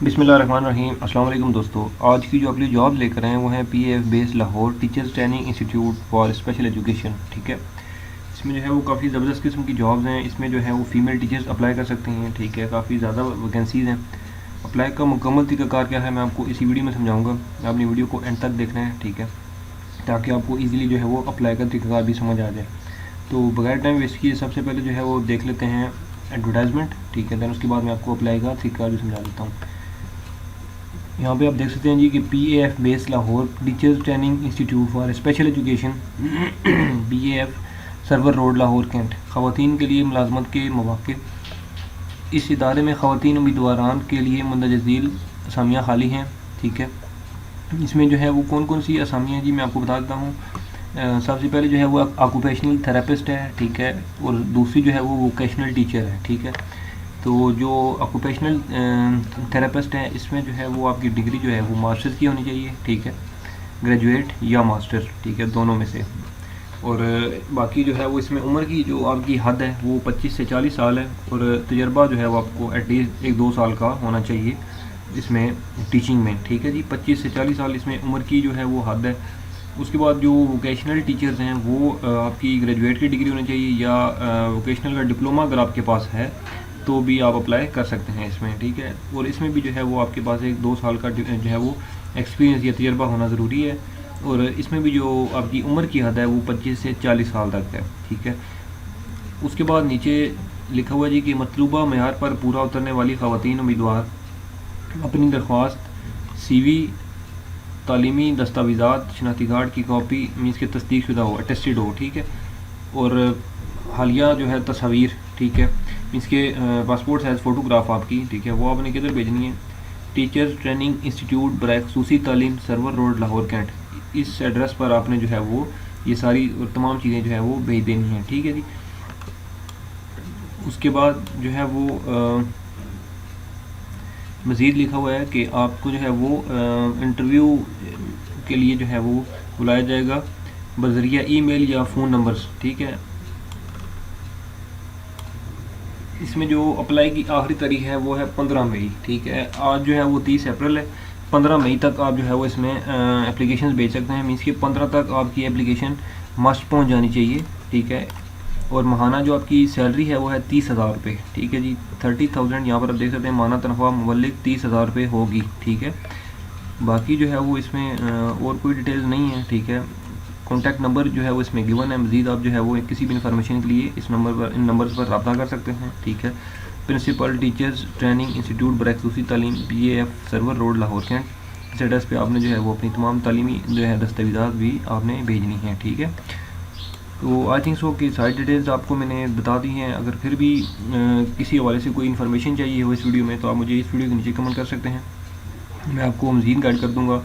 बिस्मिल्लाहिर्रहमानिर्रहीम। अस्सलाम वालेकुम दोस्तों। आज की जो अपनी जॉब लेकर आए हैं वो है PAF base Lahore teachers training institute for special education. ठीक है, इसमें जो है वो काफ़ी ज़बरदस्त किस्म की जॉब्स हैं। इसमें जो है वो फ़ीमेल टीचर्स अप्लाई कर सकते हैं। ठीक है, काफ़ी ज़्यादा वैकेंसीज़ हैं। अप्लाई का मुकम्मल तरीक़ाकार क्या है मैं आपको इसी वीडियो में समझाऊँगा। आपने वीडियो को एंड तक देखना है, ठीक है, ताकि आपको ईज़िली जो है वो अप्लाई का तरीक़ाकार भी समझ आ जाए। तो बगैर टाइम वेस्ट किए सबसे पहले जो है वो देख लेते हैं एडवर्टाइजमेंट। ठीक है, दैन उसके बाद मैं आपको अप्लाई का तरीक़ाकार भी समझा देता हूँ। यहाँ पे आप देख सकते हैं जी कि PAF base Lahore teachers training institute for special education BAF Sarwar road Lahore cantt. ख़वातीन के लिए मुलाजमत के मौक़े। इस इदारे में ख़वातीन उम्मीदवारान के लिए मंदरजा झील असामियाँ खाली हैं। ठीक है, इसमें जो है वो कौन कौन सी असामियाँ जी मैं आपको बता देता हूँ। सबसे पहले जो है वो ऑक्यूपेशनल थेरेपिस्ट है। ठीक है, और दूसरी जो है वो वोकेशनल टीचर है। ठीक है, तो जो ऑक्यूपेशनल थेरेपिस्ट है इसमें जो है वो आपकी डिग्री जो है वो मास्टर्स की होनी चाहिए। ठीक है, ग्रेजुएट या मास्टर, ठीक है, दोनों में से। और बाकी जो है वो इसमें उम्र की जो आपकी हद है वो 25 से 40 साल है। और तजर्बा जो है वो आपको एटलीस्ट 1-2 साल का होना चाहिए इसमें टीचिंग में। ठीक है जी, 25 से 40 साल इसमें उम्र की जो है वो हद है। उसके बाद जो वोकेशनल टीचर्स हैं वो आपकी ग्रेजुएट की डिग्री होनी चाहिए या वोकेशनल का डिप्लोमा अगर आपके पास है तो भी आप अप्लाई कर सकते हैं इसमें। ठीक है, और इसमें भी जो है वो आपके पास 1-2 साल का जो है वो एक्सपीरियंस या तजर्बा होना ज़रूरी है। और इसमें भी जो आपकी उम्र की हद है वो 25 से 40 साल तक है। ठीक है, उसके बाद नीचे लिखा हुआ जी कि मतलूबा मेयार पर पूरा उतरने वाली ख़वातीन उम्मीदवार अपनी दरख्वास्त, CV, तालीमी दस्तावेज़ात, शनाख्ती कार्ड की कॉपी मीन्स के तस्दीक शुदा हो, अटेस्टेड हो। ठीक है, और हालिया जो है तस्वीर, ठीक है, मीन्स के पासपोर्ट साइज़ फ़ोटोग्राफ आपकी, ठीक है, वो आपने किधर भेजनी है। टीचर्स ट्रेनिंग इंस्टीट्यूट बराए ख़ुसूसी तालीम सर्वर रोड लाहौर कैंट, इस एड्रेस पर आपने जो है वो ये सारी और तमाम चीज़ें जो है वो भेज देनी हैं। ठीक है जी, उसके बाद जो है वो मज़ीद लिखा हुआ है कि आपको जो है वो इंटरव्यू के लिए जो है वो बुलाया जाएगा बज़रिया ईमेल या फ़ोन नंबर्स। ठीक है, इसमें जो अप्लाई की आखिरी तारीख है वो है 15 मई। ठीक है, आज जो है वो 30 अप्रैल है। 15 मई तक आप जो है वो इसमें एप्लीकेशन भेज सकते हैं। मीन्स कि 15 तक आपकी एप्लीकेशन मस्ट पहुंच जानी चाहिए। ठीक है, और माहाना जो आपकी सैलरी है वो है 30,000 रुपये। ठीक है जी, 30,000 यहाँ पर आप देख सकते हैं। माहाना तनख्वाह मुबल्लिग 30,000 रुपये होगी। ठीक है, बाकी जो है वो इसमें और कोई डिटेल्स नहीं है। ठीक है, कॉन्टैक्ट नंबर जो है वो इसमें गिवन है। मज़ीद आप जो है वो किसी भी इन्फॉर्मेशन के लिए इस नंबर पर इन नंबर्स पर रब्ता कर सकते हैं। ठीक है, प्रिंसिपल टीचर्स ट्रेनिंग इंस्टीट्यूट बराए ख़ुसूसी तालीम PAF Sarwar road Lahore cantt. इस एड्रेस पे आपने जो है वो अपनी तमाम तालीमी जो है दस्तावेज़ात भी आपने भेजनी है। ठीक है, तो आई थिंक सो कि सारी डिटेल्स आपको मैंने बता दी हैं। अगर फिर भी किसी हवाले से कोई इन्फॉर्मेशन चाहिए हो इस वीडियो में तो आप मुझे इस वीडियो के नीचे कमेंट कर सकते हैं, मैं आपको मज़ीद गाइड कर दूँगा।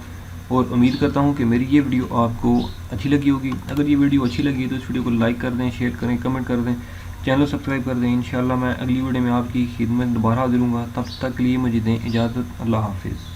और उम्मीद करता हूँ कि मेरी ये वीडियो आपको अच्छी लगी होगी। अगर ये वीडियो अच्छी लगी तो इस वीडियो को लाइक कर दें, शेयर करें, कमेंट कर दें, चैनल सब्सक्राइब कर दें। इंशाल्लाह मैं अगली वीडियो में आपकी खिदमत दोबारा हाजिर हूँगा। तब तक के लिए मुझे दें इजाज़त। अल्लाह हाफिज़।